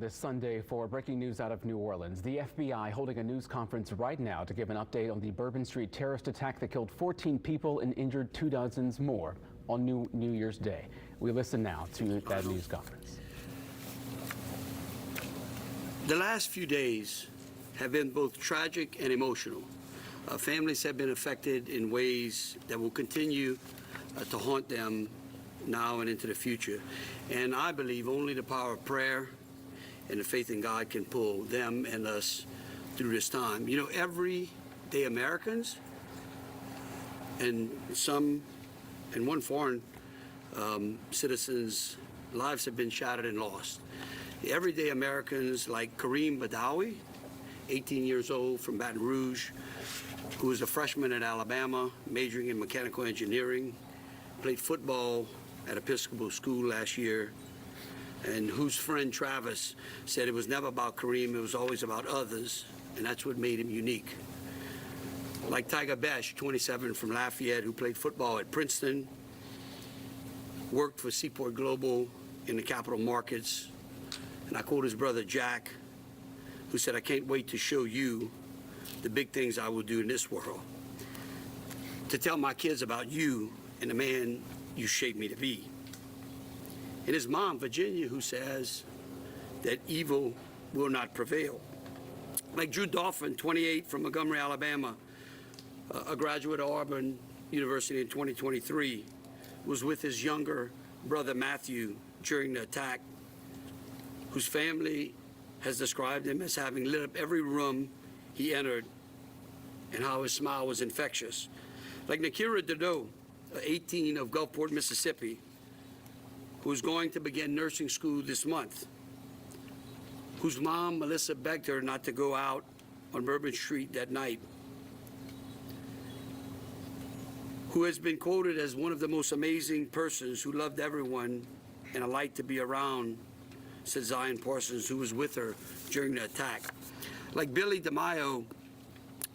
this Sunday for breaking news out of New Orleans. The FBI holding a news conference right now to give an update on the Bourbon Street terrorist attack that killed 14 people and injured 2 dozens more on New Year's Day. We listen now to that news conference. The last few days have been both tragic and emotional. Families have been affected in ways that will continue to haunt them now and into the future. And I believe only the power of prayer and the faith in God can pull them and us through this time. You know, everyday Americans and one foreign citizens' lives have been shattered and lost. Everyday Americans like Kareem Badawi, 18 years old from Baton Rouge, who was a freshman at Alabama, majoring in mechanical engineering, played football at Episcopal School last year, and whose friend Travis said it was never about Kareem, it was always about others, and that's what made him unique. Like Tiger Besh, 27, from Lafayette, who played football at Princeton, worked for Seaport Global in the capital markets, and I quote his brother Jack, who said, "I can't wait to show you the big things I will do in this world, to tell my kids about you and the man you shaped me to be." And his mom, Virginia, who says that evil will not prevail. Like Drew Dolphin, 28, from Montgomery, Alabama, a graduate of Auburn University in 2023, was with his younger brother Matthew during the attack, whose family has described him as having lit up every room he entered and how his smile was infectious. Like Nakira Dodo, 18, of Gulfport, Mississippi, who is going to begin nursing school this month, whose mom, Melissa, begged her not to go out on Bourbon Street that night, who has been quoted as one of the most amazing persons who loved everyone and a light to be around, said Zion Parsons, who was with her during the attack. Like Billy DeMaio,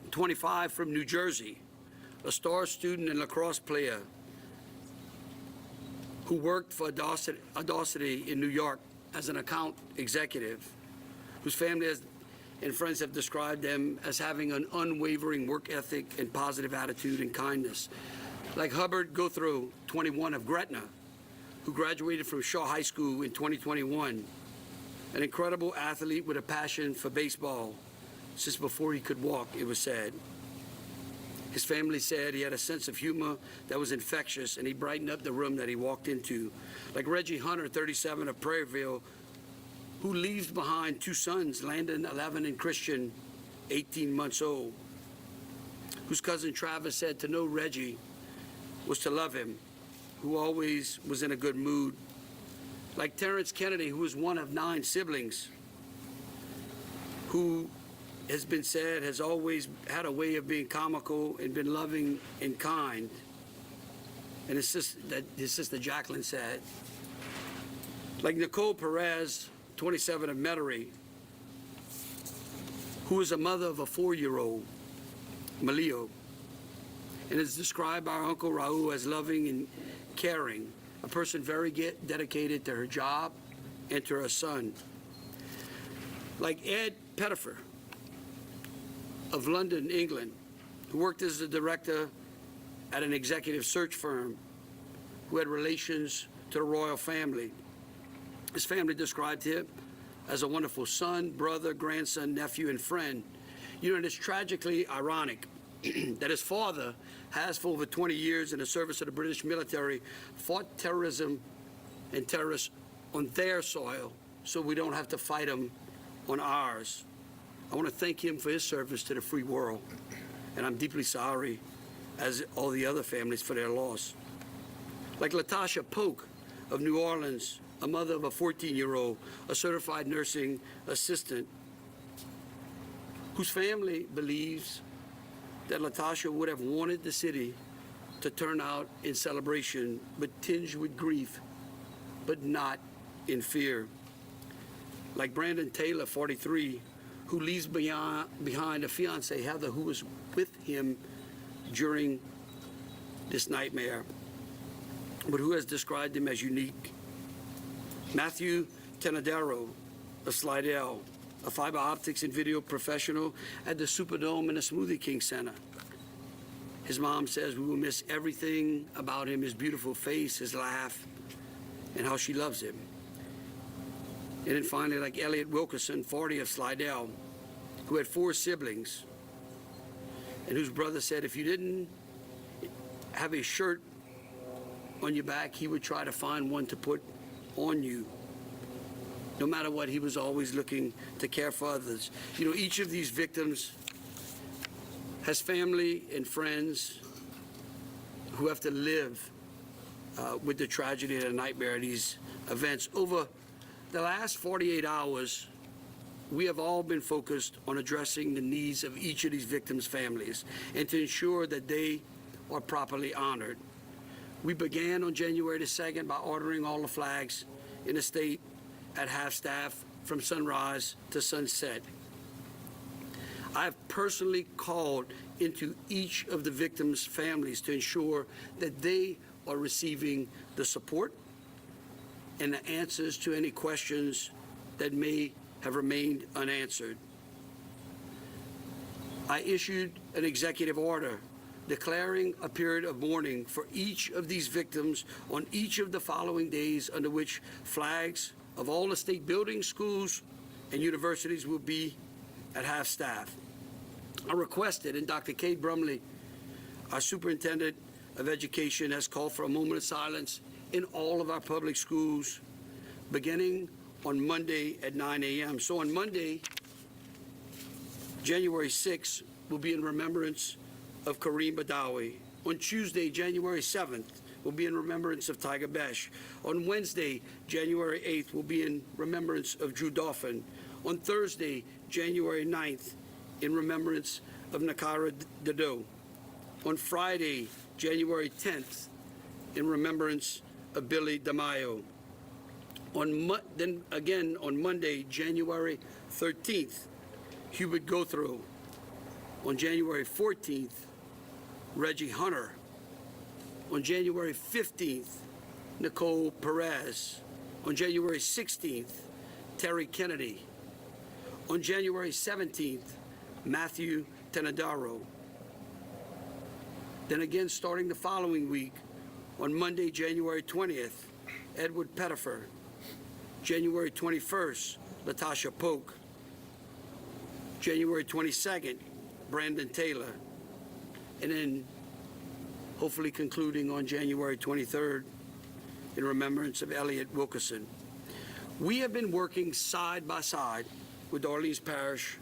25, from New Jersey, a star student and lacrosse player who worked for Audacity in New York as an account executive, whose family and friends have described them as having an unwavering work ethic and positive attitude and kindness. Like Hubbard Guthrow, 21, of Gretna, who graduated from Shaw High School in 2021, an incredible athlete with a passion for baseball since before he could walk, it was said. His family said he had a sense of humor that was infectious, and he brightened up the room that he walked into. Like Reggie Hunter, 37, of Prairieville, who leaves behind 2 sons, Landon, 11, and Christian, 18 months old, whose cousin Travis said to know Reggie was to love him, who always was in a good mood. Like Terrence Kennedy, who was one of 9 siblings, who has been said has always had a way of being comical and been loving and kind. And his sister Jacqueline said. Like Nicole Perez, 27, of Metairie, who is a mother of a 4-year-old, Malio, and is described by our Uncle Raul as loving and caring, a person very dedicated to her job and to her son. Like Ed Pettifer, of London, England, who worked as a director at an executive search firm, who had relations to the royal family. His family described him as a wonderful son, brother, grandson, nephew, and friend. You know, it is tragically ironic that his father has, for over 20 years in the service of the British military, fought terrorism and terrorists on their soil, so we don't have to fight them on ours. I want to thank him for his service to the free world, and I'm deeply sorry, as all the other families, for their loss. Like Latasha Polk, of New Orleans, a mother of a 14-year-old, a certified nursing assistant, whose family believes that Latasha would have wanted the city to turn out in celebration, but tinged with grief, but not in fear. Like Brandon Taylor, 43, who leaves behind a fiancée, Heather, who was with him during this nightmare, but who has described him as unique. Matthew Tenadero, of Slidell, a fiber optics and video professional at the Superdome and the Smoothie King Center. His mom says we will miss everything about him, his beautiful face, his laugh, and how she loves him. And then finally, like Elliot Wilkerson, 40 of Slidell, who had 4 siblings, and whose brother said if you didn't have a shirt on your back, he would try to find one to put on you. No matter what, he was always looking to care for others. You know, each of these victims has family and friends who have to live with the tragedy and the nightmare of these events. Over the last 48 hours, we have all been focused on addressing the needs of each of these victims' families and to ensure that they are properly honored. We began on January the 2nd by ordering all the flags in the state at half-staff from sunrise to sunset. I have personally called into each of the victims' families to ensure that they are receiving the support and the answers to any questions that may have remained unanswered. I issued an executive order declaring a period of mourning for each of these victims on each of the following days under which flags of all the state buildings, schools, and universities will be at half-staff. I requested, and Dr. Kate Brumley, our superintendent of education, has called for a moment of silence in all of our public schools, beginning on Monday at 9 a.m. So on Monday, January 6th, will be in remembrance of Kareem Badawi. On Tuesday, January 7th, will be in remembrance of Tiger Besh. On Wednesday, January 8th, will be in remembrance of Drew Dauphin. On Thursday, January 9th, in remembrance of Nakara Dado. On Friday, January 10th, in remembrance of Billy DeMaio. Then again on Monday, January 13th, Hubert Gothrow. On January 14th, Reggie Hunter. On January 15th, Nicole Perez. On January 16th, Terry Kennedy. On January 17th, Matthew Tenadaro. Then again, starting the following week, on Monday, January 20th, Edward Pettifer. January 21st, Latasha Polk. January 22nd, Brandon Taylor. And then hopefully concluding on January 23rd in remembrance of Elliot Wilkerson. We have been working side by side with the Orleans Parish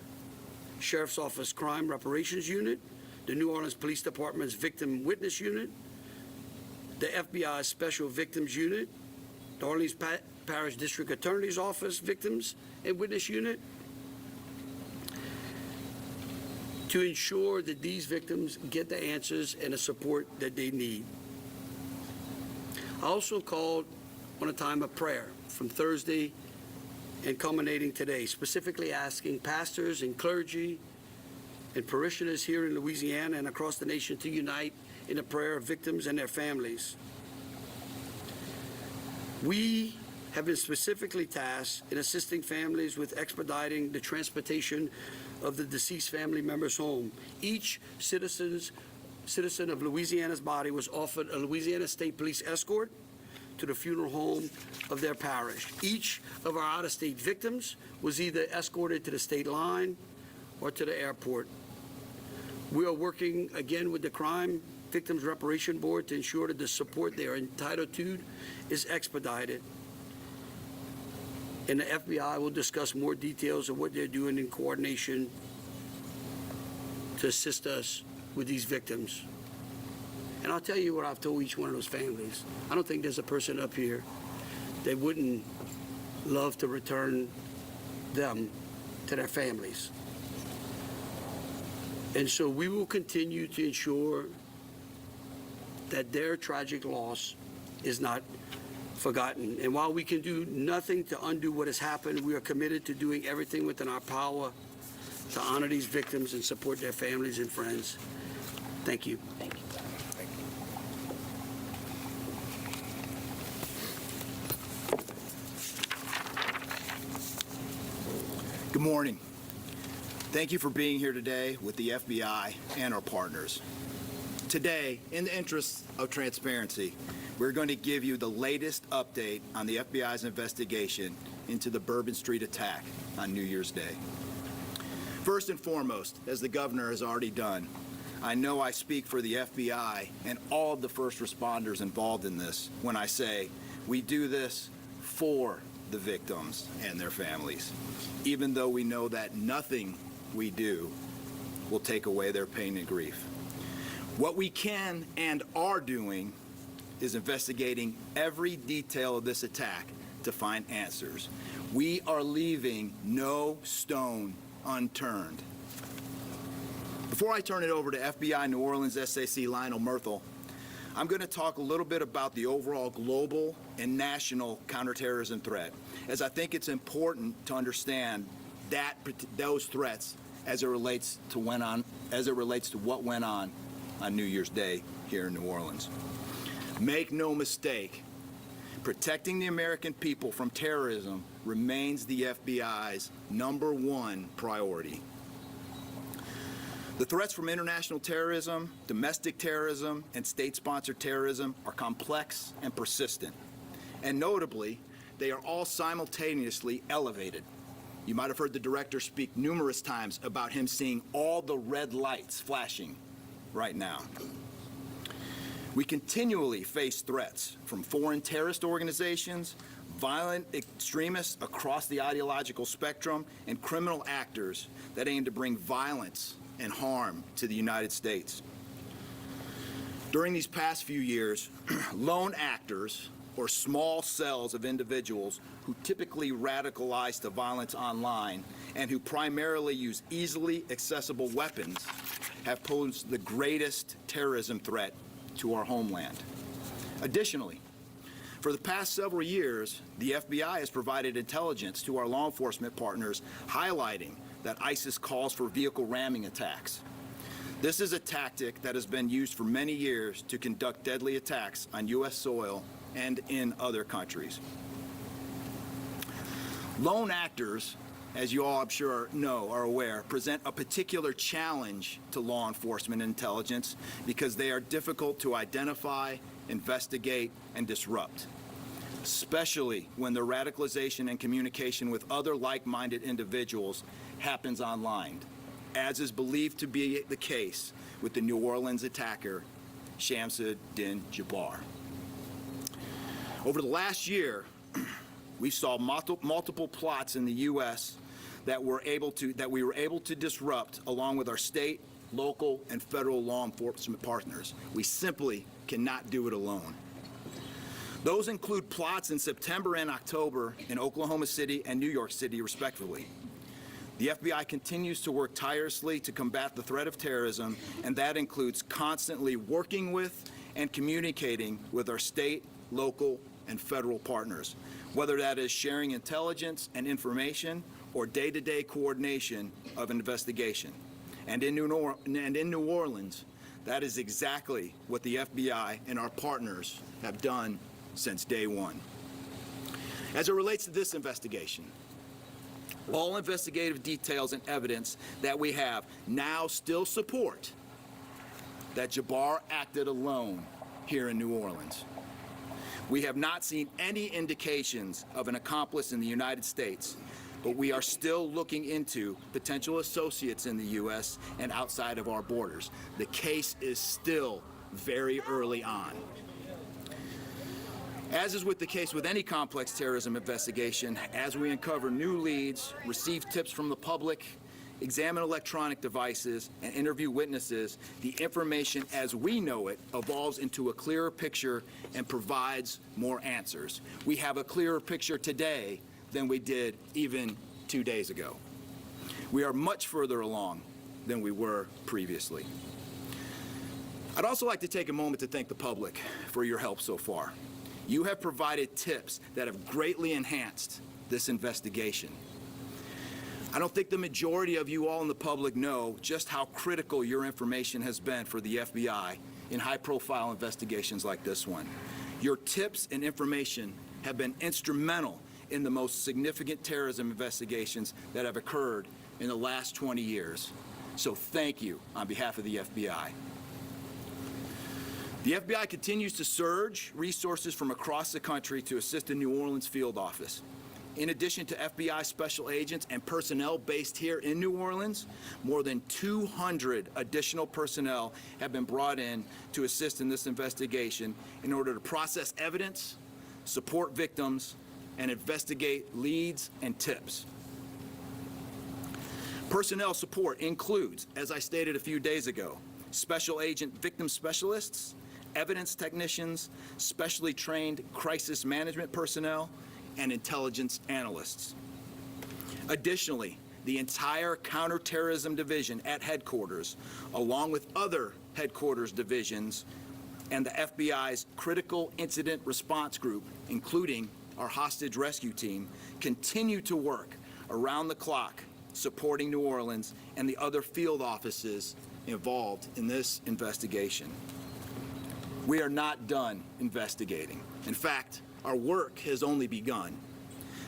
Sheriff's Office Crime Reparations Unit, the New Orleans Police Department's Victim Witness Unit, the FBI Special Victims Unit, the Orleans Parish District Attorney's Office Victims and Witness Unit, to ensure that these victims get the answers and the support that they need. I also called on a time of prayer from Thursday and culminating today, specifically asking pastors and clergy and parishioners here in Louisiana and across the nation to unite in a prayer of victims and their families. We have been specifically tasked in assisting families with expediting the transportation of the deceased family members home. Each citizen of Louisiana's body was offered a Louisiana State Police escort to the funeral home of their parish. Each of our out-of-state victims was either escorted to the state line or to the airport. We are working again with the Crime Victims Reparation Board to ensure that the support they are entitled to is expedited. And the FBI will discuss more details of what they're doing in coordination to assist us with these victims. And I'll tell you what I've told each one of those families. I don't think there's a person up here that wouldn't love to return them to their families. And so we will continue to ensure that their tragic loss is not forgotten. And while we can do nothing to undo what has happened, we are committed to doing everything within our power to honor these victims and support their families and friends. Thank you. Thank you. Good morning. Thank you for being here today with the FBI and our partners. Today, in the interest of transparency, we're going to give you the latest update on the FBI's investigation into the Bourbon Street attack on New Year's Day. First and foremost, as the governor has already done, I know I speak for the FBI and all of the first responders involved in this when I say we do this for the victims and their families, even though we know that nothing we do will take away their pain and grief. What we can and are doing is investigating every detail of this attack to find answers. We are leaving no stone unturned. Before I turn it over to FBI New Orleans SAC Lionel Murthel, I'm going to talk a little bit about the overall global and national counterterrorism threat, as I think it's important to understand those threats as it relates to what went on New Year's Day here in New Orleans. Make no mistake, protecting the American people from terrorism remains the FBI's #1 priority. The threats from international terrorism, domestic terrorism, and state-sponsored terrorism are complex and persistent. And notably, they are all simultaneously elevated. You might have heard the director speak numerous times about him seeing all the red lights flashing right now. We continually face threats from foreign terrorist organizations, violent extremists across the ideological spectrum, and criminal actors that aim to bring violence and harm to the United States. During these past few years, lone actors, or small cells of individuals who typically radicalize to violence online and who primarily use easily accessible weapons, have posed the greatest terrorism threat to our homeland. Additionally, for the past several years, the FBI has provided intelligence to our law enforcement partners highlighting that ISIS calls for vehicle ramming attacks. This is a tactic that has been used for many years to conduct deadly attacks on U.S. soil and in other countries. Lone actors, as you all I'm sure are aware, present a particular challenge to law enforcement intelligence because they are difficult to identify, investigate, and disrupt, especially when their radicalization and communication with other like-minded individuals happens online, as is believed to be the case with the New Orleans attacker, Shamsuddin Jabbar. Over the last year, we saw multiple plots in the U.S. that we were able to disrupt along with our state, local, and federal law enforcement partners. We simply cannot do it alone. Those include plots in September and October in Oklahoma City and New York City, respectively. The FBI continues to work tirelessly to combat the threat of terrorism, and that includes constantly working with and communicating with our state, local, and federal partners, whether that is sharing intelligence and information or day-to-day coordination of investigation. And in New Orleans, that is exactly what the FBI and our partners have done since day one. As it relates to this investigation, all investigative details and evidence that we have now still support that Jabbar acted alone here in New Orleans. We have not seen any indications of an accomplice in the United States, but we are still looking into potential associates in the U.S. and outside of our borders. The case is still very early on. As is with the case with any complex terrorism investigation, as we uncover new leads, receive tips from the public, examine electronic devices, and interview witnesses, the information as we know it evolves into a clearer picture and provides more answers. We have a clearer picture today than we did even 2 days ago. We are much further along than we were previously. I'd also like to take a moment to thank the public for your help so far. You have provided tips that have greatly enhanced this investigation. I don't think the majority of you all in the public know just how critical your information has been for the FBI in high-profile investigations like this one. Your tips and information have been instrumental in the most significant terrorism investigations that have occurred in the last 20 years. So thank you on behalf of the FBI. The FBI continues to surge resources from across the country to assist the New Orleans field office. In addition to FBI special agents and personnel based here in New Orleans, more than 200 additional personnel have been brought in to assist in this investigation in order to process evidence, support victims, and investigate leads and tips. Personnel support includes, as I stated a few days ago, special agent victim specialists, evidence technicians, specially trained crisis management personnel, and intelligence analysts. Additionally, the entire counterterrorism division at headquarters, along with other headquarters divisions, and the FBI's critical incident response group, including our hostage rescue team, continue to work around the clock supporting New Orleans and the other field offices involved in this investigation. We are not done investigating. In fact, our work has only begun.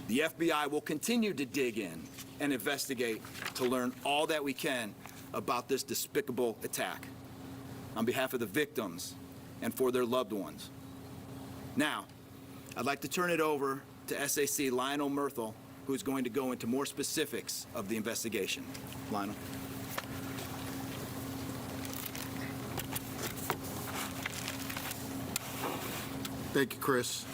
The FBI will continue to dig in and investigate to learn all that we can about this despicable attack on behalf of the victims and for their loved ones. Now, I'd like to turn it over to SAC Lionel Murthel, who is going to go into more specifics of the investigation. Lionel. Thank you, Chris.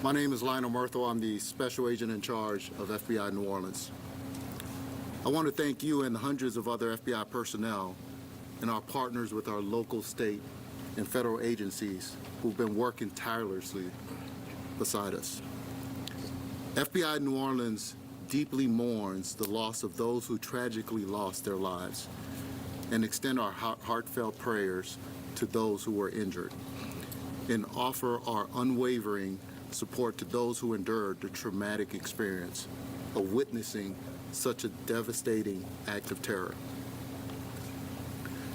My name is Lionel Murthel. I'm the special agent in charge of FBI New Orleans. I want to thank you and the hundreds of other FBI personnel and our partners with our local, state, and federal agencies who've been working tirelessly beside us. FBI New Orleans deeply mourns the loss of those who tragically lost their lives and extend our heartfelt prayers to those who were injured, and offer our unwavering support to those who endured the traumatic experience of witnessing such a devastating act of terror.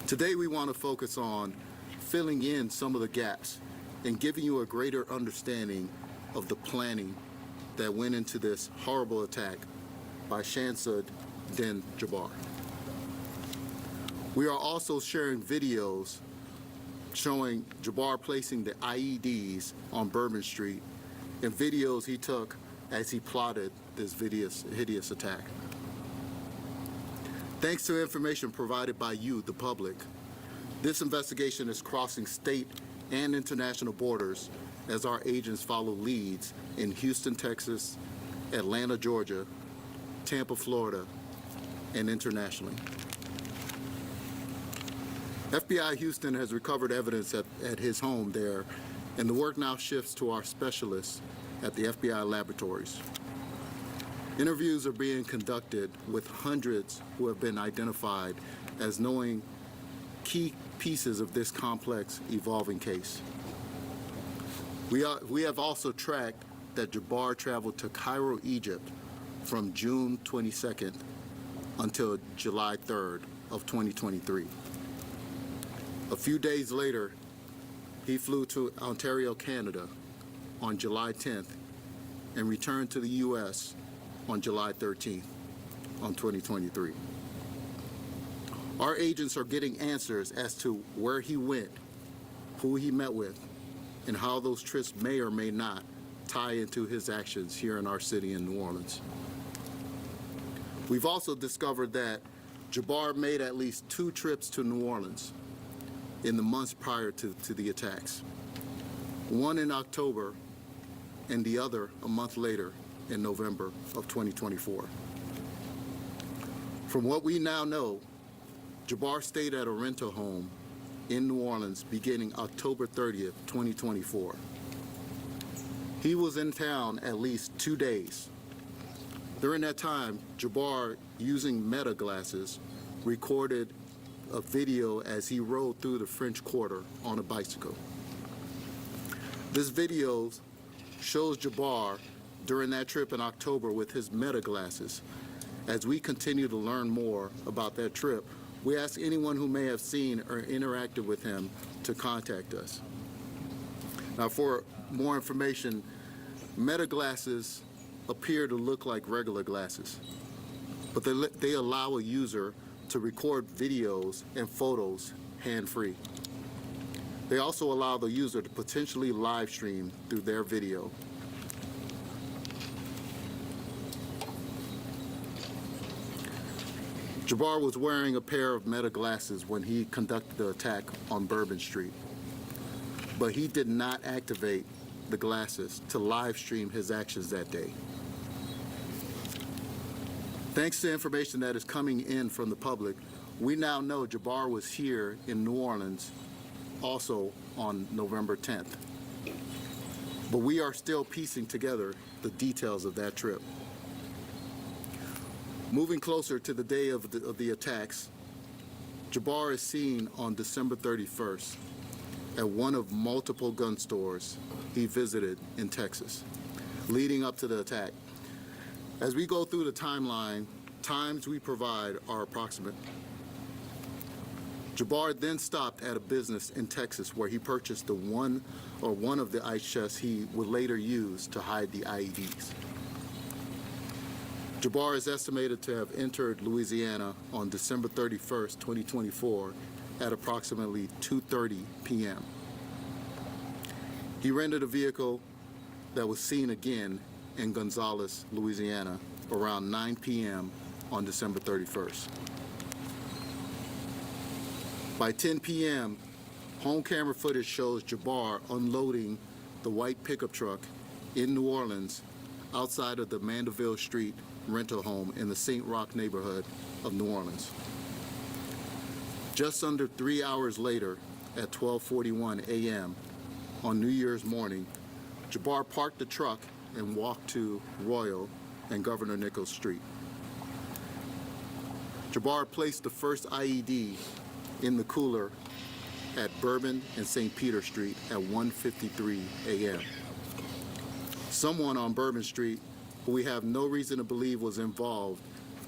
Today we want to focus on filling in some of the gaps and giving you a greater understanding of the planning that went into this horrible attack by Shamsud Din Jabbar. We are also sharing videos showing Jabbar placing the IEDs on Bourbon Street and videos he took as he plotted this hideous attack. Thanks to information provided by you, the public, this investigation is crossing state and international borders as our agents follow leads in Houston, Texas, Atlanta, Georgia, Tampa, Florida, and internationally. FBI Houston has recovered evidence at his home there, and the work now shifts to our specialists at the FBI laboratories. Interviews are being conducted with hundreds who have been identified as knowing key pieces of this complex, evolving case. We have also tracked that Jabbar traveled to Cairo, Egypt from June 22nd until July 3rd of 2023. A few days later, he flew to Ontario, Canada on July 10th and returned to the U.S. on July 13th on 2023. Our agents are getting answers as to where he went, who he met with, and how those trips may or may not tie into his actions here in our city in New Orleans. We've also discovered that Jabbar made at least 2 trips to New Orleans in the months prior to the attacks. One in October and the other a month later in November of 2024. From what we now know, Jabbar stayed at a rental home in New Orleans beginning October 30th, 2024. He was in town at least 2 days. During that time, Jabbar, using Meta glasses, recorded a video as he rode through the French Quarter on a bicycle. This video shows Jabbar during that trip in October with his Meta glasses. As we continue to learn more about that trip, we ask anyone who may have seen or interacted with him to contact us. Now, for more information, Meta glasses appear to look like regular glasses, but they allow a user to record videos and photos hand-free. They also allow the user to potentially live stream through their video. Jabbar was wearing a pair of Meta glasses when he conducted the attack on Bourbon Street, but he did not activate the glasses to live stream his actions that day. Thanks to information that is coming in from the public, we now know Jabbar was here in New Orleans also on November 10th. But we are still piecing together the details of that trip. Moving closer to the day of the attacks, Jabbar is seen on December 31st at one of multiple gun stores he visited in Texas, leading up to the attack. As we go through the timeline, times we provide are approximate. Jabbar then stopped at a business in Texas where he purchased one of the ice chests he would later use to hide the IEDs. Jabbar is estimated to have entered Louisiana on December 31st, 2024 at approximately 2:30 p.m. He rented a vehicle that was seen again in Gonzales, Louisiana around 9 p.m. on December 31st. By 10 p.m., home camera footage shows Jabbar unloading the white pickup truck in New Orleans outside of the Mandeville Street rental home in the St. Roch neighborhood of New Orleans. Just under 3 hours later, at 12:41 a.m. on New Year's morning, Jabbar parked the truck and walked to Royal and Governor Nichols Street. Jabbar placed the first IED in the cooler at Bourbon and St. Peter Street at 1:53 a.m. Someone on Bourbon Street, who we have no reason to believe was involved,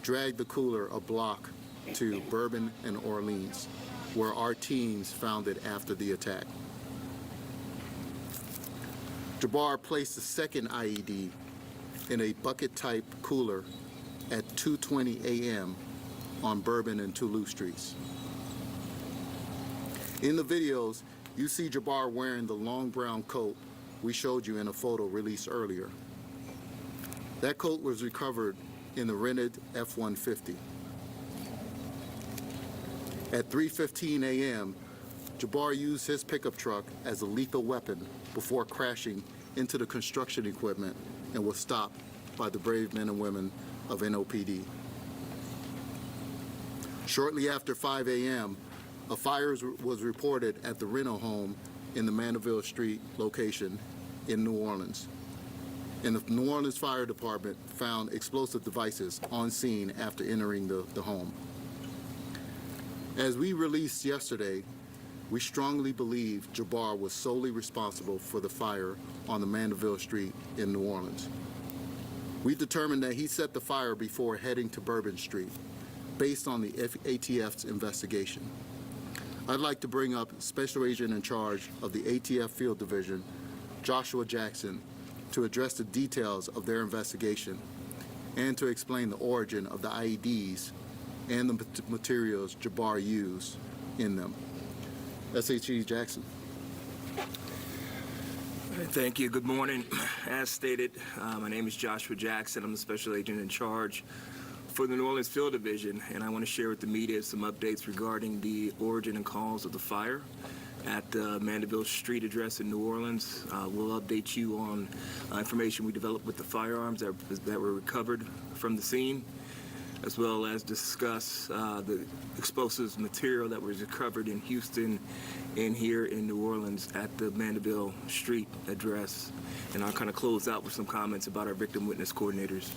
dragged the cooler a block to Bourbon and Orleans, where our teams found it after the attack. Jabbar placed the second IED in a bucket-type cooler at 2:20 a.m. on Bourbon and Toulouse Streets. In the videos, you see Jabbar wearing the long brown coat we showed you in a photo released earlier. That coat was recovered in the rented F-150. At 3:15 a.m., Jabbar used his pickup truck as a lethal weapon before crashing into the construction equipment and was stopped by the brave men and women of NOPD. Shortly after 5 a.m., a fire was reported at the rental home in the Mandeville Street location in New Orleans. And the New Orleans Fire Department found explosive devices on scene after entering the home. As we released yesterday, we strongly believe Jabbar was solely responsible for the fire on the Mandeville Street in New Orleans. We determined that he set the fire before heading to Bourbon Street, based on the ATF's investigation. I'd like to bring up Special Agent in charge of the ATF Field Division, Joshua Jackson, to address the details of their investigation and to explain the origin of the IEDs and the materials Jabbar used in them. SHE Jackson. Thank you. Good morning. As stated, my name is Joshua Jackson. I'm the Special Agent in charge for the New Orleans Field Division, and I want to share with the media some updates regarding the origin and cause of the fire at the Mandeville Street address in New Orleans. We'll update you on information we developed with the firearms that were recovered from the scene, as well as discuss the explosives material that was recovered in Houston and here in New Orleans at the Mandeville Street address. And I'll kind of close out with some comments about our victim witness coordinators.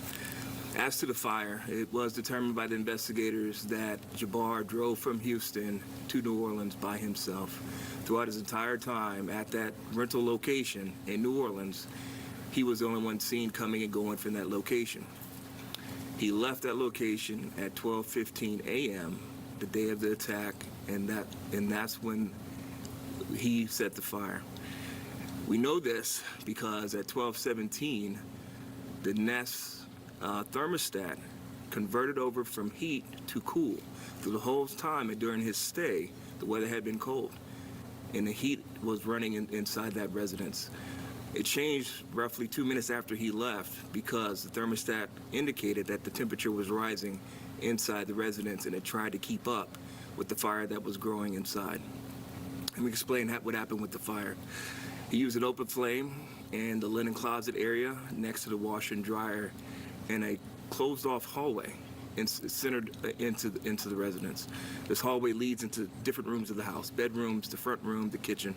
As to the fire, it was determined by the investigators that Jabbar drove from Houston to New Orleans by himself. Throughout his entire time at that rental location in New Orleans, he was the only one seen coming and going from that location. He left that location at 12:15 a.m. the day of the attack, and that's when he set the fire. We know this because at 12:17, the Nest thermostat converted over from heat to cool. Through the whole time and during his stay, the weather had been cold, and the heat was running inside that residence. It changed roughly 2 minutes after he left because the thermostat indicated that the temperature was rising inside the residence, and it tried to keep up with the fire that was growing inside. Let me explain what happened with the fire. He used an open flame in the linen closet area next to the washer and dryer in a closed-off hallway centered into the residence. This hallway leads into different rooms of the house: bedrooms, the front room, the kitchen.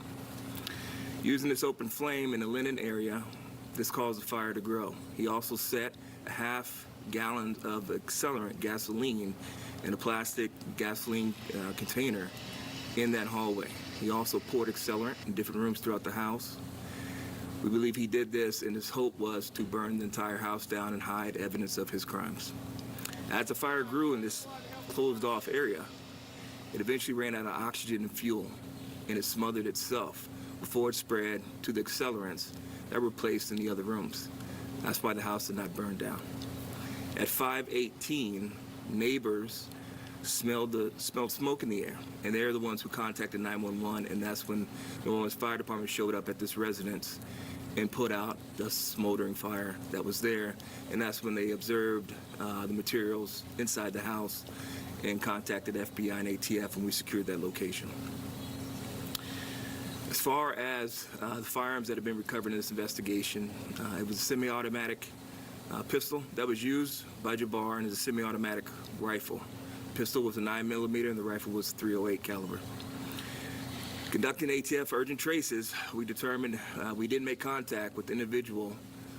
Using this open flame in the linen area, this caused the fire to grow. He also set a half gallon of accelerant, gasoline, in a plastic gasoline container in that hallway. He also poured accelerant in different rooms throughout the house. We believe he did this, and his hope was to burn the entire house down and hide evidence of his crimes. As the fire grew in this closed-off area, it eventually ran out of oxygen and fuel, and it smothered itself before it spread to the accelerants that were placed in the other rooms. That's why the house did not burn down. At 5:18, neighbors smelled smoke in the air, and they're the ones who contacted 911, and that's when the New Orleans Fire Department showed up at this residence and put out the smoldering fire that was there, and that's when they observed the materials inside the house and contacted FBI and ATF, and we secured that location. As far as the firearms that have been recovered in this investigation, it was a semi-automatic pistol that was used by Jabbar, and it's a semi-automatic rifle. The pistol was a 9mm, and the rifle was .308 caliber. Conducting ATF urgent traces, we determined we didn't make contact with the individual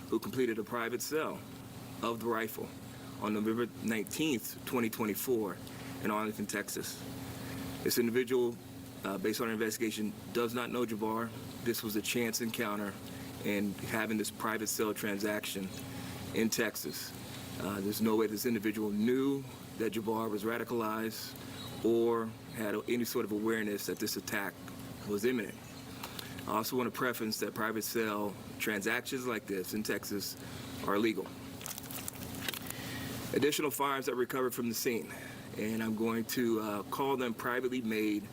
who completed a private sale of the rifle on November 19th, 2024 in Arlington, Texas. This individual, based on our investigation, does not know Jabbar. This was a chance encounter in having this private sale transaction in Texas. There's no way this individual knew that Jabbar was radicalized or had any sort of awareness that this attack was imminent. I also want to preface that private sale transactions like this in Texas are illegal. Additional firearms that were recovered from the scene, and I'm going to call them privately made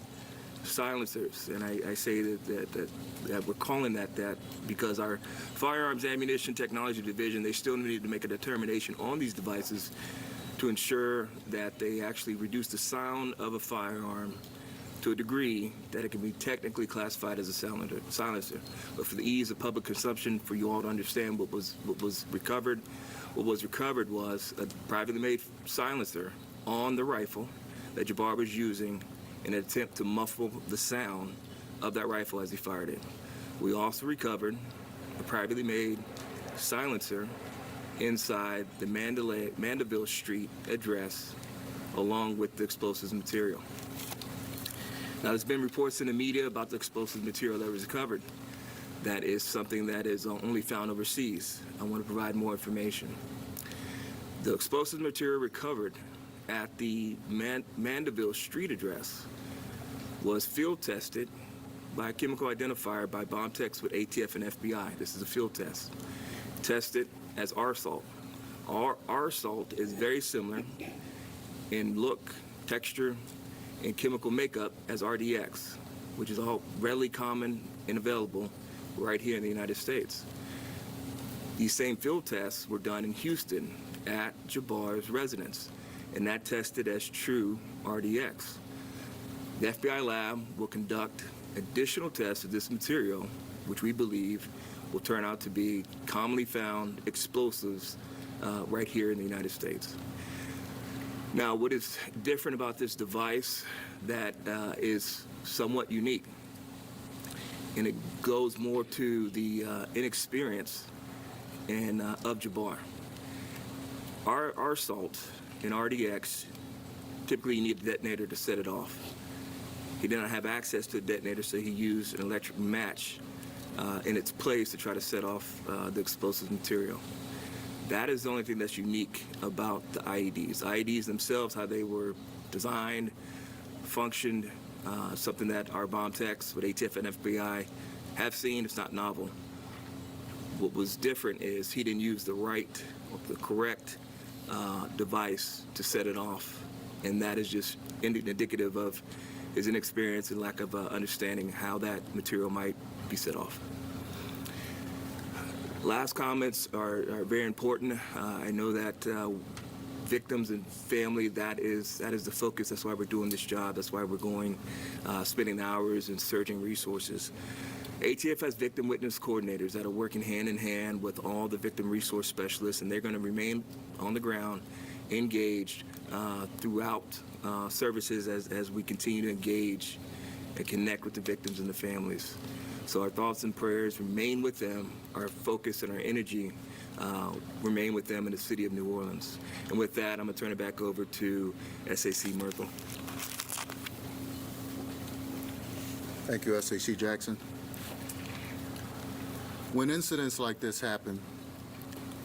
silencers, and I say that we're calling that because our Firearms Ammunition Technology Division, they still need to make a determination on these devices to ensure that they actually reduce the sound of a firearm to a degree that it can be technically classified as a silencer. But for the ease of public consumption, for you all to understand what was recovered was a privately made silencer on the rifle that Jabbar was using in an attempt to muffle the sound of that rifle as he fired it. We also recovered a privately made silencer inside the Mandeville Street address, along with the explosives material. Now, there's been reports in the media about the explosive material that was recovered. That is something that is only found overseas. I want to provide more information. The explosive material recovered at the Mandeville Street address was field tested by a chemical identifier by bomb techs with ATF and FBI. This is a field test. Tested as R-salt. R-salt is very similar in look, texture, and chemical makeup as RDX, which is all readily common and available right here in the United States. These same field tests were done in Houston at Jabbar's residence, and that tested as true RDX. The FBI lab will conduct additional tests of this material, which we believe will turn out to be commonly found explosives right here in the United States. Now, what is different about this device that is somewhat unique, and it goes more to the inexperience of Jabbar. Our salt in RDX, typically you need a detonator to set it off. He did not have access to a detonator, so he used an electric match in its place to try to set off the explosive material. That is the only thing that's unique about the IEDs. IEDs themselves, how they were designed, functioned, something that our bomb techs with ATF and FBI have seen. It's not novel. What was different is he didn't use the correct device to set it off, and that is just indicative of his inexperience and lack of understanding how that material might be set off. Last comments are very important. I know that victims and family, that is the focus. That's why we're doing this job. That's why we're going, spending hours and surging resources. ATF has victim witness coordinators that are working hand in hand with all the victim resource specialists, and they're going to remain on the ground, engaged throughout services as we continue to engage and connect with the victims and the families. So our thoughts and prayers remain with them. Our focus and our energy remain with them in the city of New Orleans. And with that, I'm going to turn it back over to SAC Myrtle. Thank you, SAC Jackson. When incidents like this happen,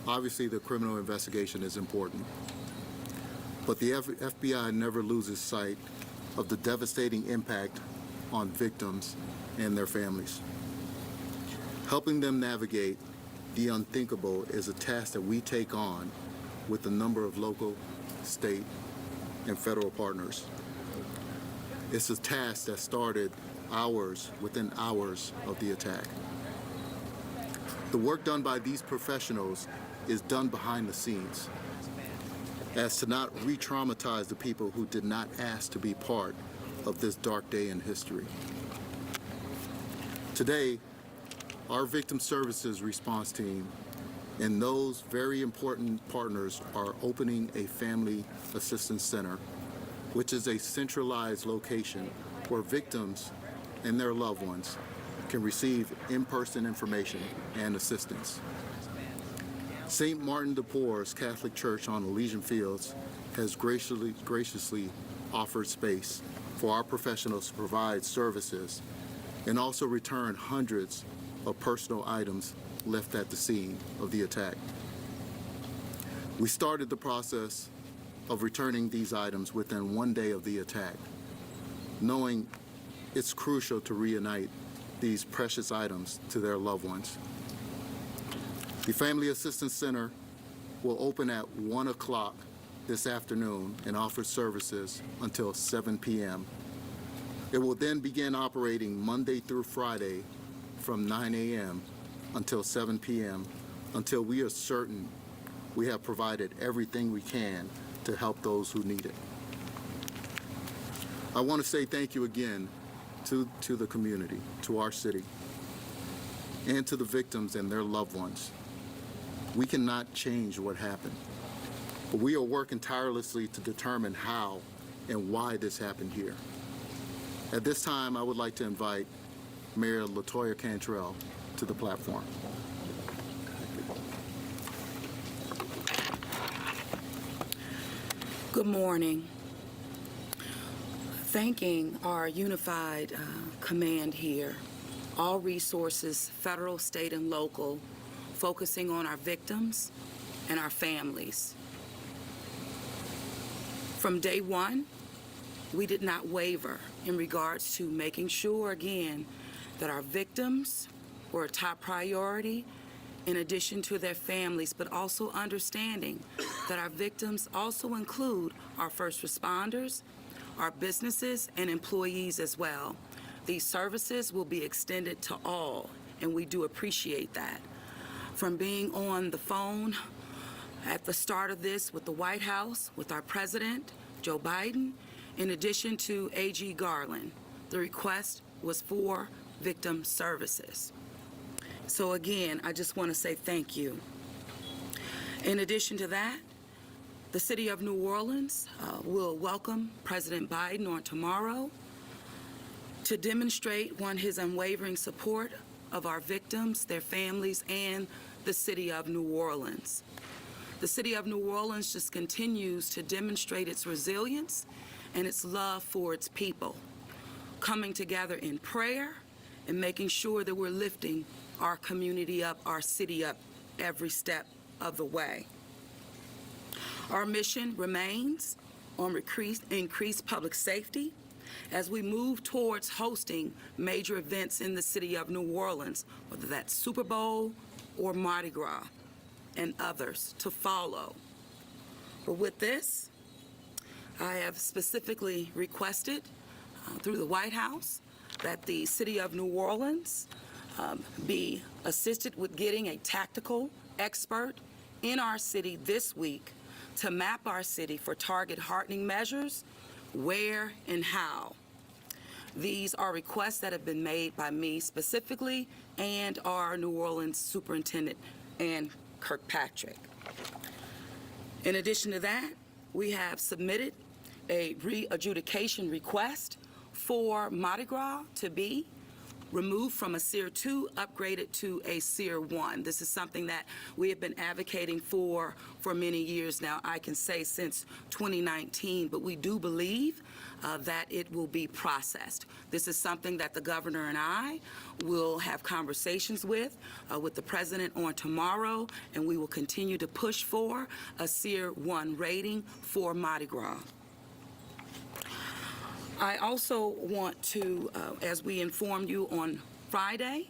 obviously the criminal investigation is important. But the FBI never loses sight of the devastating impact on victims and their families. Helping them navigate the unthinkable is a task that we take on with a number of local, state, and federal partners. It's a task that started within hours of the attack. The work done by these professionals is done behind the scenes, as to not re-traumatize the people who did not ask to be part of this dark day in history. Today, our victim services response team and those very important partners are opening a family assistance center, which is a centralized location where victims and their loved ones can receive in-person information and assistance. St. Martin de Porres Catholic Church on Elysian Fields has graciously offered space for our professionals to provide services and also return hundreds of personal items left at the scene of the attack. We started the process of returning these items within 1 day of the attack, knowing it's crucial to reunite these precious items to their loved ones. The Family Assistance Center will open at 1 o'clock this afternoon and offer services until 7 p.m. It will then begin operating Monday through Friday from 9 a.m. until 7 p.m. until we are certain we have provided everything we can to help those who need it. I want to say thank you again to the community, to our city, and to the victims and their loved ones. We cannot change what happened, but we are working tirelessly to determine how and why this happened here. At this time, I would like to invite Mayor LaToya Cantrell to the platform. Good morning. Thanking our unified command here, all resources, federal, state, and local, focusing on our victims and our families. From day one, we did not waver in regards to making sure, again, that our victims were a top priority in addition to their families, but also understanding that our victims also include our first responders, our businesses, and employees as well. These services will be extended to all, and we do appreciate that. From being on the phone at the start of this with the White House, with our president, Joe Biden, in addition to AG Garland, the request was for victim services. So again, I just want to say thank you. In addition to that, the City of New Orleans will welcome President Biden on tomorrow to demonstrate, one, his unwavering support of our victims, their families, and the City of New Orleans. The City of New Orleans just continues to demonstrate its resilience and its love for its people, coming together in prayer and making sure that we're lifting our community up, our city up, every step of the way. Our mission remains on increased public safety, as we move towards hosting major events in the city of New Orleans, whether that's Super Bowl or Mardi Gras and others to follow. But with this, I have specifically requested through the White House that the city of New Orleans be assisted with getting a tactical expert in our city this week to map our city for target hardening measures, where and how. These are requests that have been made by me specifically and our New Orleans Superintendent, Ann Kirkpatrick. In addition to that, we have submitted a re-adjudication request for Mardi Gras to be removed from a Tier 2, upgraded to a Tier 1. This is something that we have been advocating for many years now, I can say since 2019, but we do believe that it will be processed. This is something that the governor and I will have conversations with the president on tomorrow, and we will continue to push for a Tier 1 rating for Mardi Gras. I also want to, as we informed you on Friday,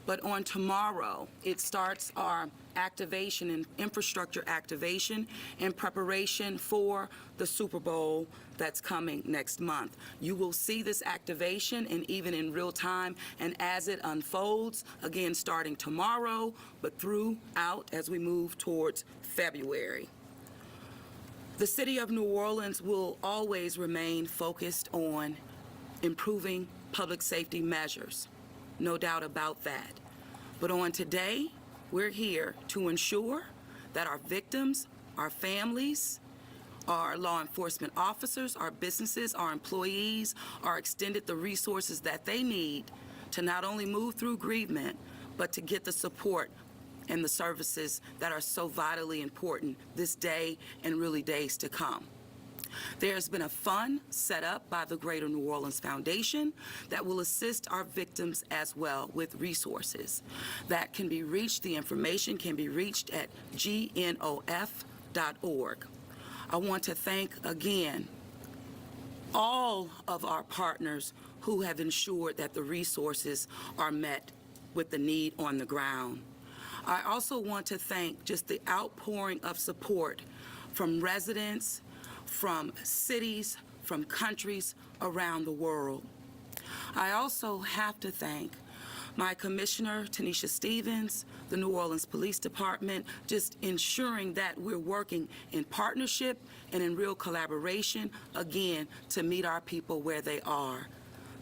but on tomorrow, it starts our activation and infrastructure activation in preparation for the Super Bowl that's coming next month. You will see this activation and even in real time and as it unfolds, again starting tomorrow, but throughout as we move towards February. The city of New Orleans will always remain focused on improving public safety measures, no doubt about that. But on today, we're here to ensure that our victims, our families, our law enforcement officers, our businesses, our employees are extended the resources that they need to not only move through grievement, but to get the support and the services that are so vitally important this day and really days to come. There's been a fund set up by the Greater New Orleans Foundation that will assist our victims as well with resources that can be reached. The information can be reached at gnof.org. I want to thank again all of our partners who have ensured that the resources are met with the need on the ground. I also want to thank just the outpouring of support from residents, from cities, from countries around the world. I also have to thank my Commissioner, Tanisha Stevens, the New Orleans Police Department, just ensuring that we're working in partnership and in real collaboration, again, to meet our people where they are.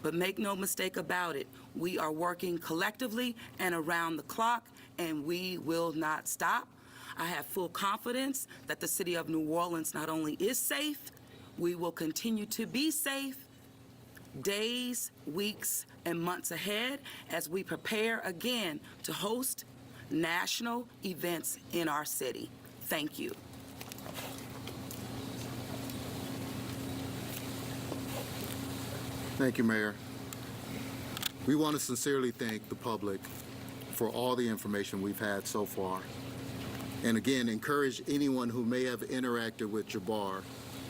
But make no mistake about it, we are working collectively and around the clock, and we will not stop. I have full confidence that the city of New Orleans not only is safe, we will continue to be safe days, weeks, and months ahead as we prepare again to host national events in our city. Thank you. Thank you, Mayor. We want to sincerely thank the public for all the information we've had so far. And again, encourage anyone who may have interacted with Jabbar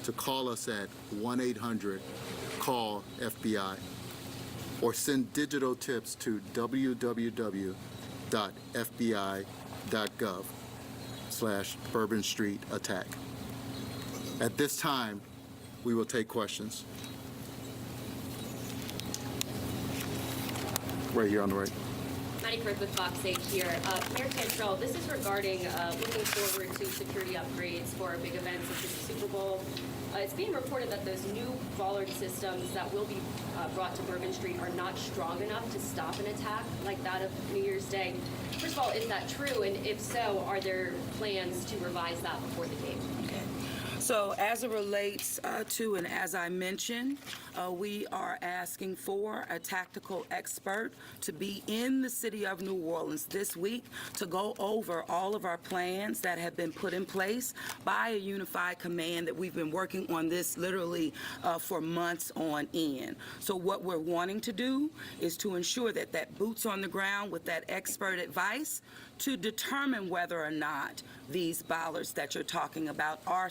to call us at 1-800-CALL-FBI or send digital tips to www.fbi.gov/Bourbon Street attack. At this time, we will take questions. Right here on the right. Maddie Kirk with Fox 8 here. Mayor Cantrell, this is regarding looking forward to security upgrades for big events such as the Super Bowl. It's being reported that those new bollard systems that will be brought to Bourbon Street are not strong enough to stop an attack like that of New Year's Day. First of all, is that true? And if so, are there plans to revise that before the game? Okay. So as it relates to, and as I mentioned, we are asking for a tactical expert to be in the city of New Orleans this week to go over all of our plans that have been put in place by a unified command that we've been working on this literally for months on end. So what we're wanting to do is to ensure that that boots on the ground with that expert advice to determine whether or not these bollards that you're talking about are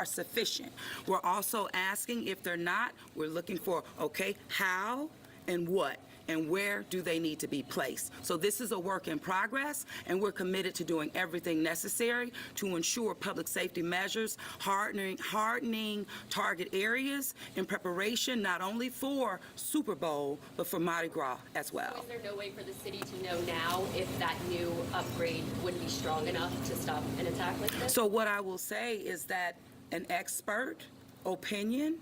sufficient. We're also asking, if they're not, we're looking for, okay, how and what and where do they need to be placed. So this is a work in progress, and we're committed to doing everything necessary to ensure public safety measures, hardening target areas in preparation not only for Super Bowl, but for Mardi Gras as well. Is there no way for the city to know now if that new upgrade would be strong enough to stop an attack like this? So what I will say is that an expert opinion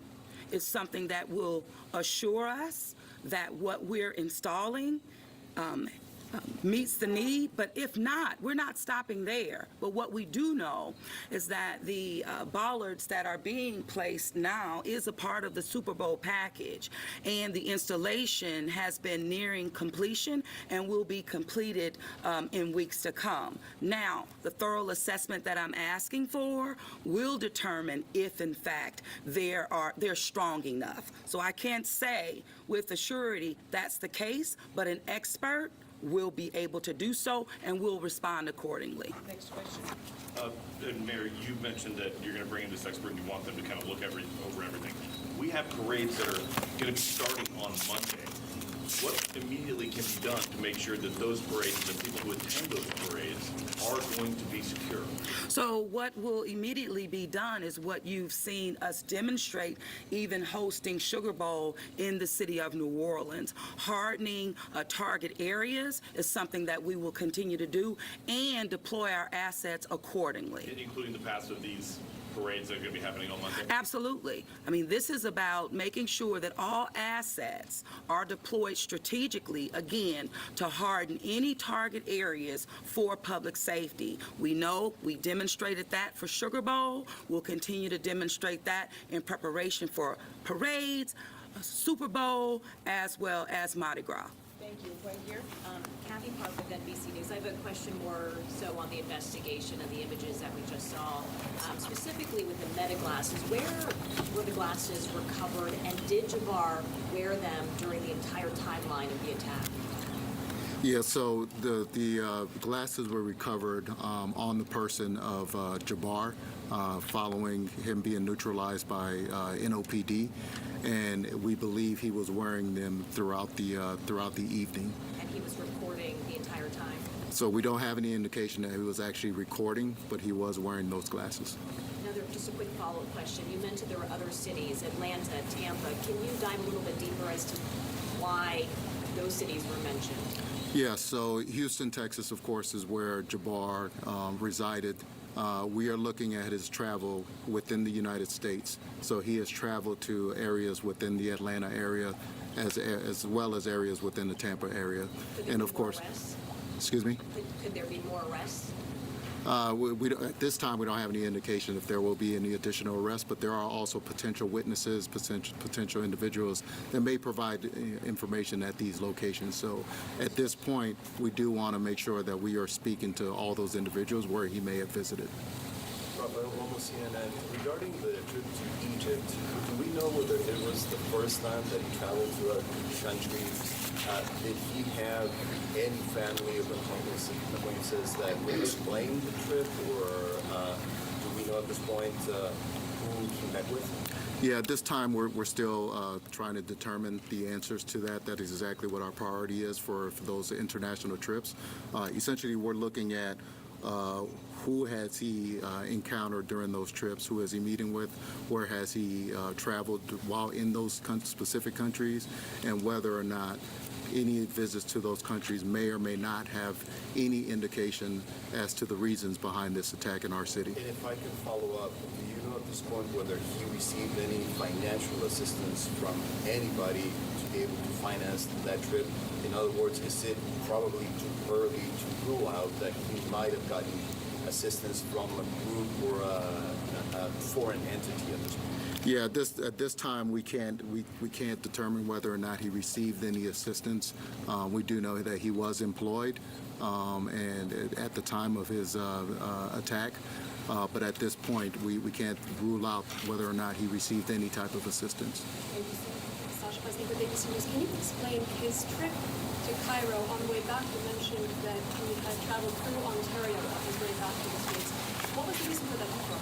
is something that will assure us that what we're installing meets the need, but if not, we're not stopping there. But what we do know is that the bollards that are being placed now is a part of the Super Bowl package, and the installation has been nearing completion and will be completed in weeks to come. Now, the thorough assessment that I'm asking for will determine if, in fact, they're strong enough. So I can't say with a surety that's the case, but an expert will be able to do so and will respond accordingly. Next question. And Mayor, you mentioned that you're going to bring in this expert and you want them to kind of look over everything. We have parades that are going to be starting on Monday. What immediately can be done to make sure that those parades and the people who attend those parades are going to be secure? So what will immediately be done is what you've seen us demonstrate, even hosting Sugar Bowl in the city of New Orleans. Hardening target areas is something that we will continue to do and deploy our assets accordingly. Including the pass of these parades that are going to be happening on Monday? Absolutely. I mean, this is about making sure that all assets are deployed strategically, again, to harden any target areas for public safety. We know we demonstrated that for Sugar Bowl. We'll continue to demonstrate that in preparation for parades, Super Bowl, as well as Mardi Gras. Thank you. Right here. Kathy Park with NBC News. I have a question more so on the investigation and the images that we just saw, specifically with the meta glasses. Where were the glasses recovered, and did Jabbar wear them during the entire timeline of the attack? Yeah, so the glasses were recovered on the person of Jabbar following him being neutralized by NOPD, and we believe he was wearing them throughout the evening. And he was recording the entire time? So we don't have any indication that he was actually recording, but he was wearing those glasses. Just a quick follow-up question. You mentioned there were other cities, Atlanta, Tampa. Can you dive a little bit deeper as to why those cities were mentioned? Yeah, so Houston, Texas, of course, is where Jabbar resided. We are looking at his travel within the United States. So he has traveled to areas within the Atlanta area as well as areas within the Tampa area. And of course, excuse me? Could there be more arrests? At this time, we don't have any indication if there will be any additional arrests, but there are also potential witnesses, potential individuals that may provide information at these locations. So at this point, we do want to make sure that we are speaking to all those individuals where he may have visited. Rafael Romo, CNN. Regarding the trip to Egypt, do we know whether it was the first time that he traveled throughout the country? Did he have any family of acquaintances that would explain the trip, or do we know at this point who he met with? Yeah, at this time we're still trying to determine the answers to that. That is exactly what our priority is for those international trips. Essentially, we're looking at who has he encountered during those trips, who is he meeting with, where has he traveled while in those specific countries, and whether or not any visits to those countries may or may not have any indication as to the reasons behind this attack in our city. And if I can follow up, do you know at this point whether he received any financial assistance from anybody to be able to finance that trip? In other words, is it probably too early to rule out that he might have gotten assistance from a group or a foreign entity at this point? Yeah, at this time we can't determine whether or not he received any assistance. We do know that he was employed, and at the time of his attack. But at this point, we can't rule out whether or not he received any type of assistance. Thank you, sir. Josh Leslie with ABC News. Can you explain his trip to Cairo? On the way back, you mentioned that he had traveled through Ontario on his way back to the States. What was the reason for that detour?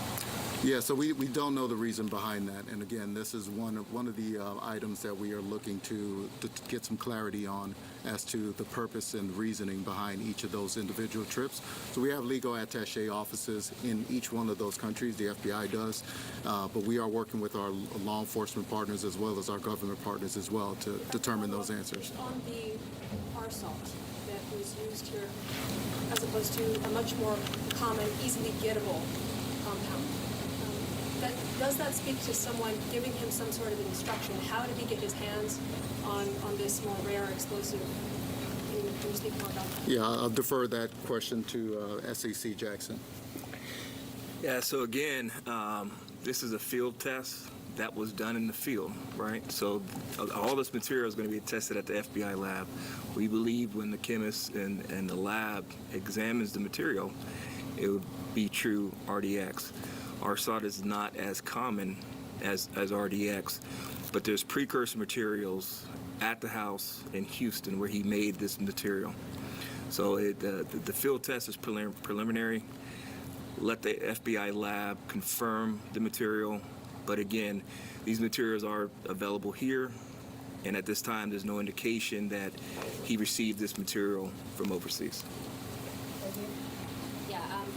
Yeah, so we don't know the reason behind that. And again, this is one of the items that we are looking to get some clarity on as to the purpose and reasoning behind each of those individual trips. So we have legal attaché offices in each one of those countries, the FBI does, but we are working with our law enforcement partners as well as our government partners as well to determine those answers. On the arsalt that was used here, as opposed to a much more common, easily gettable compound. Does that speak to someone giving him some sort of instruction? How did he get his hands on this more rare explosive? Can you speak more about that? Yeah, I'll defer that question to SAC Jackson. Yeah, so again, this is a field test that was done in the field, right? So all this material is going to be tested at the FBI lab. We believe when the chemist and the lab examines the material, it would be true RDX. Arsalt is not as common as RDX, but there's precursor materials at the house in Houston where he made this material. So the field test is preliminary. Let the FBI lab confirm the material. But again, these materials are available here, and at this time there's no indication that he received this material from overseas.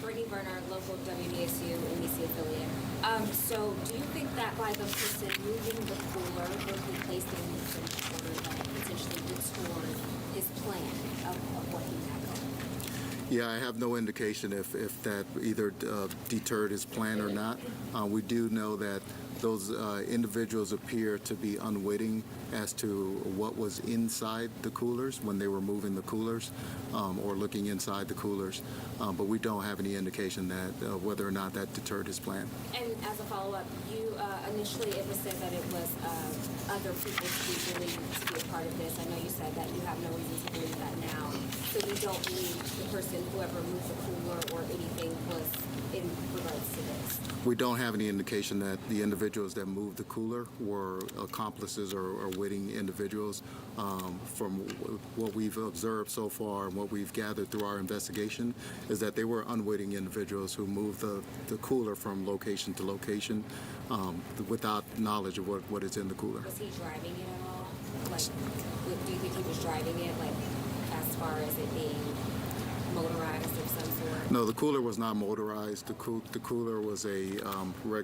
Brittany Bernard, local WDSU NBC affiliate. So do you think that by the person moving the cooler would be placed in some order that potentially detoured his plan of what he had going? Yeah, I have no indication if that either deterred his plan or not. We do know that those individuals appear to be unwitting as to what was inside the coolers when they were moving the coolers or looking inside the coolers. But we don't have any indication that whether or not that deterred his plan. And as a follow-up, you initially it was said that it was other people to be believed to be a part of this. I know you said that you have no reason to believe that now. So you don't believe the person, whoever moved the cooler or anything, was in regards to this? We don't have any indication that the individuals that moved the cooler were accomplices or witting individuals. From what we've observed so far and what we've gathered through our investigation is that they were unwitting individuals who moved the cooler from location to location without knowledge of what is in the cooler. Was he driving it at all? Like, do you think he was driving it, like, as far as it being motorized of some sort? No, the cooler was not motorized. The cooler was a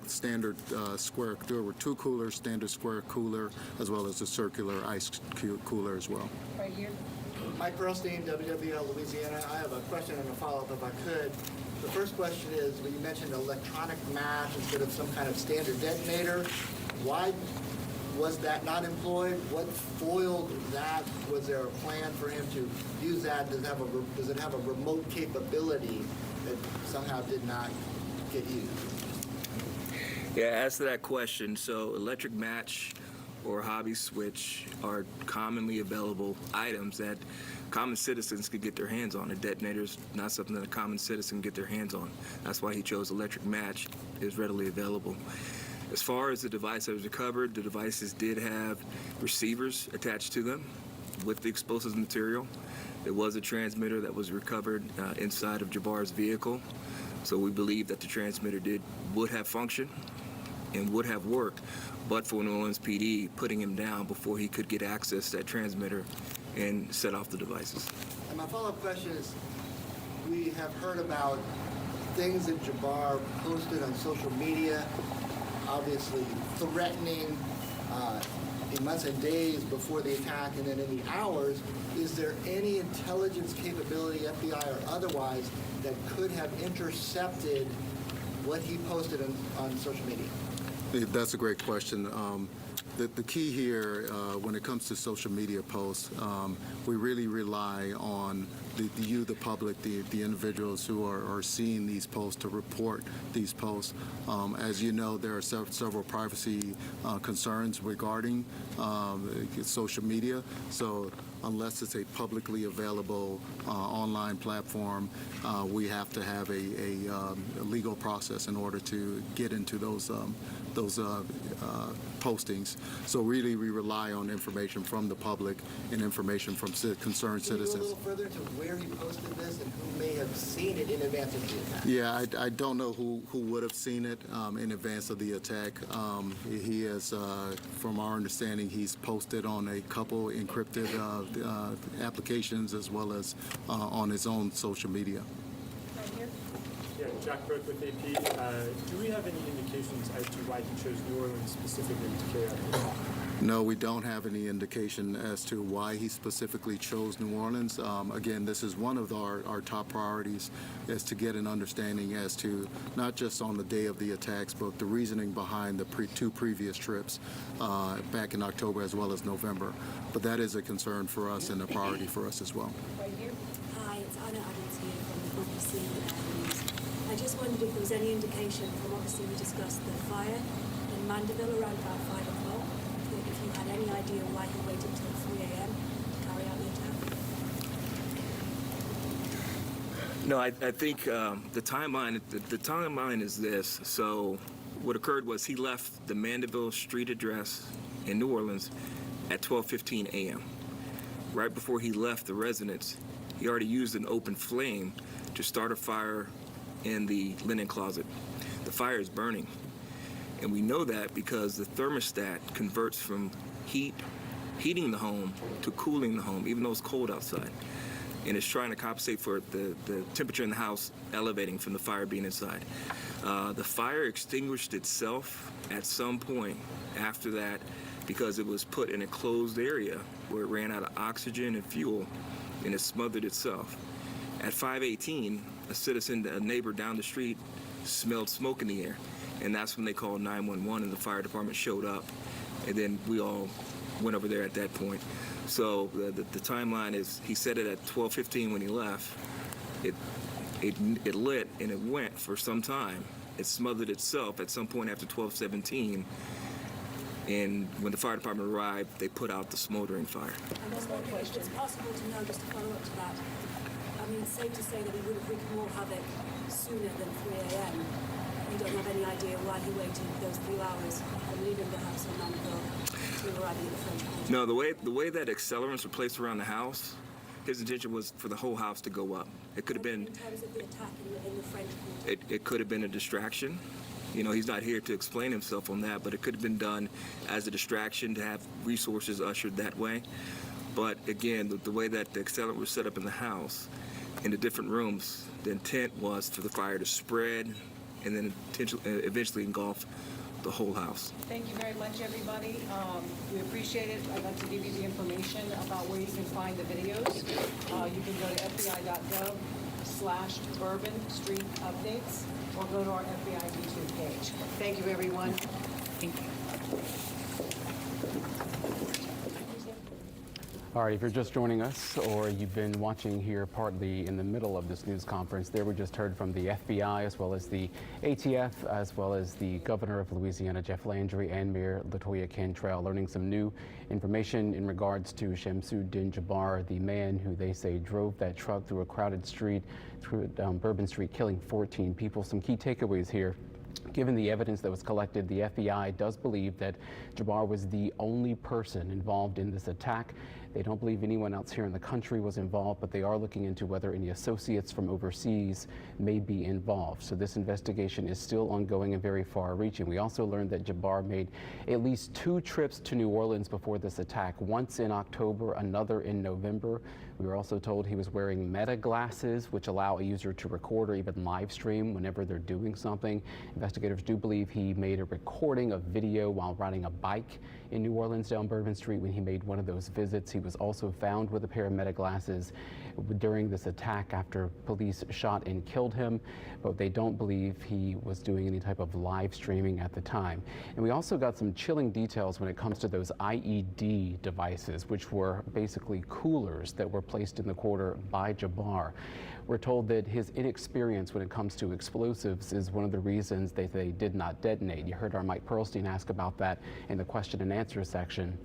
standard square. There were two coolers, standard square cooler, as well as a circular ice cooler as well. Right here. Mike Perlstein, WWL Louisiana. I have a question and a follow-up if I could. The first question is, when you mentioned electronic match instead of some kind of standard detonator, why was that not employed? What foiled that? Was there a plan for him to use that? Does it have a remote capability that somehow did not get used? Yeah, as to that question, so electric match or hobby switch are commonly available items that common citizens could get their hands on. A detonator is not something that a common citizen can get their hands on. That's why he chose electric match. It is readily available. As far as the device that was recovered, the devices did have receivers attached to them with the explosive material. There was a transmitter that was recovered inside of Jabbar's vehicle. So we believe that the transmitter would have functioned and would have worked, but for New Orleans PD putting him down before he could get access to that transmitter and set off the devices. And my follow-up question is, we have heard about things that Jabbar posted on social media, obviously threatening in months and days before the attack and then in the hours. Is there any intelligence capability, FBI or otherwise, that could have intercepted what he posted on social media? That's a great question. The key here, when it comes to social media posts, we really rely on the public, the individuals who are seeing these posts to report these posts. As you know, there are several privacy concerns regarding social media. So unless it's a publicly available online platform, we have to have a legal process in order to get into those postings. So really, we rely on information from the public and information from concerned Can you go a citizens. little further to where he posted this and who may have seen it in advance of the attack? Yeah, I don't know who would have seen it in advance of the attack. He has, from our understanding, he's posted on a couple encrypted applications as well as on his own social media. Right here? Yeah, Jack Burke with AP. Do we have any indications as to why he chose New Orleans specifically to carry out the attack? No, we don't have any indication as to why he specifically chose New Orleans. Again, this is one of our top priorities, is to get an understanding as to not just on the day of the attacks, but the reasoning behind the two previous trips back in October as well as November. But that is a concern for us and a priority for us as well. Right here? Hi, it's Anna Adams here from the BBC News. I just wondered if there was any indication from, obviously we discussed the fire in Mandeville around about 5 o'clock, if you had any idea why he waited till 3 a.m. to carry out the attack? No, I think the timeline is this. So what occurred was he left the Mandeville Street address in New Orleans at 12:15 a.m. Right before he left the residence, he already used an open flame to start a fire in the linen closet. The fire is burning. And we know that because the thermostat converts from heating the home to cooling the home, even though it's cold outside. And it's trying to compensate for the temperature in the house elevating from the fire being inside. The fire extinguished itself at some point after that because it was put in a closed area where it ran out of oxygen and fuel, and it smothered itself. At 5:18, a neighbor down the street, smelled smoke in the air. And that's when they called 911 and the fire department showed up. And then we all went over there at that point. So the timeline is, he said it at 12:15 when he left. It lit and it went for some time. It smothered itself at some point after 12:17. And when the fire department arrived, they put out the smoldering fire. And was wondering if it's possible to know, just to follow up to that, I mean, it's safe to say that he would have wreaked more havoc sooner than 3 a.m. You don't have any idea why he waited those few hours from leaving the house on Mandeville to arriving at the French Quarter. No, the way that accelerants were placed around the house, his intention was for the whole house to go up. It could have been. In terms of the attack in the French Quarter. It could have been a distraction. You know, he's not here to explain himself on that, but it could have been done as a distraction to have resources ushered that way. But again, the way that the accelerant was set up in the house, in the different rooms, the intent was for the fire to spread and then eventually engulf the whole house. Thank you very much, everybody. We appreciate it. I'd like to give you the information about where you can find the videos. You can go to fbi.gov/Bourbon Street Updates or go to our FBI YouTube page. Thank you, everyone. Thank you. All right, if you're just joining us or you've been watching here partly in the middle of this news conference, there we just heard from the FBI as well as the ATF as well as the governor of Louisiana, Jeff Landry, and Mayor LaToya Cantrell, learning some new information in regards to Shamsuddin Jabbar, the man who they say drove that truck through a crowded street, through Bourbon Street, killing 14 people. Some key takeaways here. Given the evidence that was collected, the FBI does believe that Jabbar was the only person involved in this attack. They don't believe anyone else here in the country was involved, but they are looking into whether any associates from overseas may be involved. So this investigation is still ongoing and very far-reaching. We also learned that Jabbar made at least 2 trips to New Orleans before this attack, once in October, another in November. We were also told he was wearing Meta glasses, which allow a user to record or even live stream whenever they're doing something. Investigators do believe he made a recording of video while riding a bike in New Orleans down Bourbon Street when he made one of those visits. He was also found with a pair of Meta glasses during this attack after police shot and killed him, but they don't believe he was doing any type of live streaming at the time. And we also got some chilling details when it comes to those IED devices, which were basically coolers that were placed in the quarter by Jabbar. We're told that his inexperience when it comes to explosives is one of the reasons that they did not detonate. You heard our Mike Pearlstein ask about that in the question and answer section.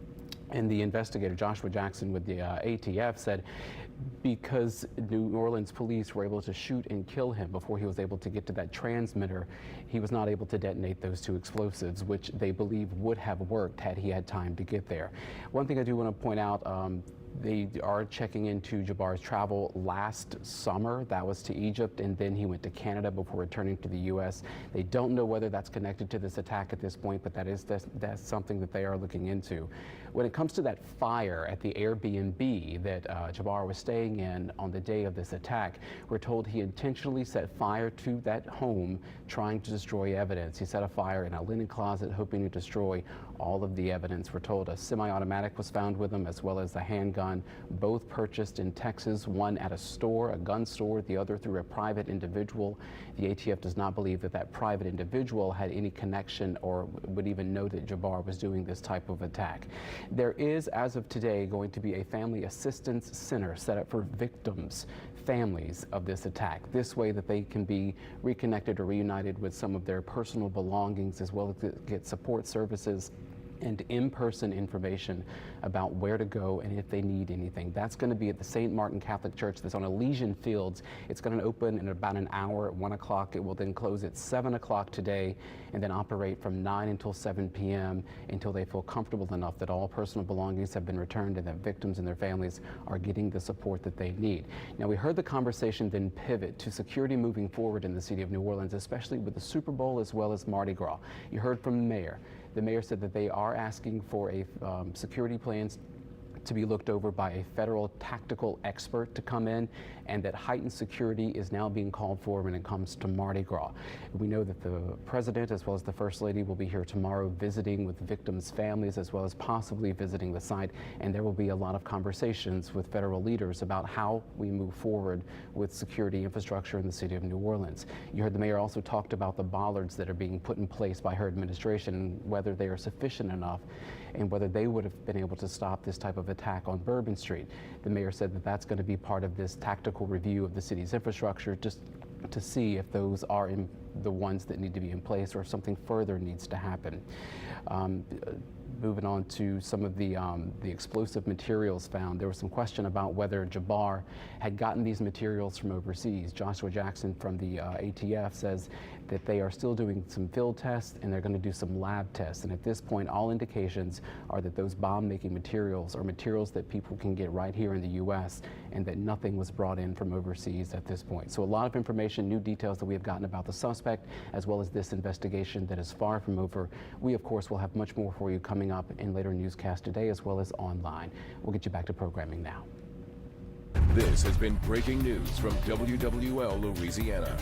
And the investigator, Joshua Jackson with the ATF, said because New Orleans police were able to shoot and kill him before he was able to get to that transmitter, he was not able to detonate those 2 explosives, which they believe would have worked had he had time to get there. One thing I do want to point out, they are checking into Jabbar's travel last summer. That was to Egypt, and then he went to Canada before returning to the U.S. They don't know whether that's connected to this attack at this point, but that's something that they are looking into. When it comes to that fire at the Airbnb that Jabbar was staying in on the day of this attack, we're told he intentionally set fire to that home, trying to destroy evidence. He set a fire in a linen closet, hoping to destroy all of the evidence. We're told a semi-automatic was found with him, as well as a handgun, both purchased in Texas, one at a store, a gun store, the other through a private individual. The ATF does not believe that that private individual had any connection or would even know that Jabbar was doing this type of attack. There is, as of today, going to be a family assistance center set up for victims, families of this attack. This way that they can be reconnected or reunited with some of their personal belongings, as well as get support services and in-person information about where to go and if they need anything. That's going to be at the St. Martin Catholic Church that's on Elysian Fields. It's going to open in about an hour at 1 o'clock. It will then close at 7 o'clock today and then operate from 9 until 7 p.m. until they feel comfortable enough that all personal belongings have been returned and that victims and their families are getting the support that they need. Now, we heard the conversation then pivot to security moving forward in the city of New Orleans, especially with the Super Bowl as well as Mardi Gras. You heard from the mayor. The mayor said that they are asking for a security plans to be looked over by a federal tactical expert to come in, and that heightened security is now being called for when it comes to Mardi Gras. We know that the president as well as the first lady will be here tomorrow visiting with victims' families as well as possibly visiting the site, and there will be a lot of conversations with federal leaders about how we move forward with security infrastructure in the city of New Orleans. You heard the mayor also talked about the bollards that are being put in place by her administration, whether they are sufficient enough and whether they would have been able to stop this type of attack on Bourbon Street. The mayor said that that's going to be part of this tactical review of the city's infrastructure, just to see if those are the ones that need to be in place or if something further needs to happen. Moving on to some of the explosive materials found, there was some question about whether Jabbar had gotten these materials from overseas. Joshua Jackson from the ATF says that they are still doing some field tests and they're going to do some lab tests. And at this point, all indications are that those bomb-making materials are materials that people can get right here in the U.S. and that nothing was brought in from overseas at this point. So a lot of information, new details that we have gotten about the suspect, as well as this investigation that is far from over. We, of course, will have much more for you coming up in later newscasts today, as well as online. We'll get you back to programming now. This has been breaking news from WWL Louisiana.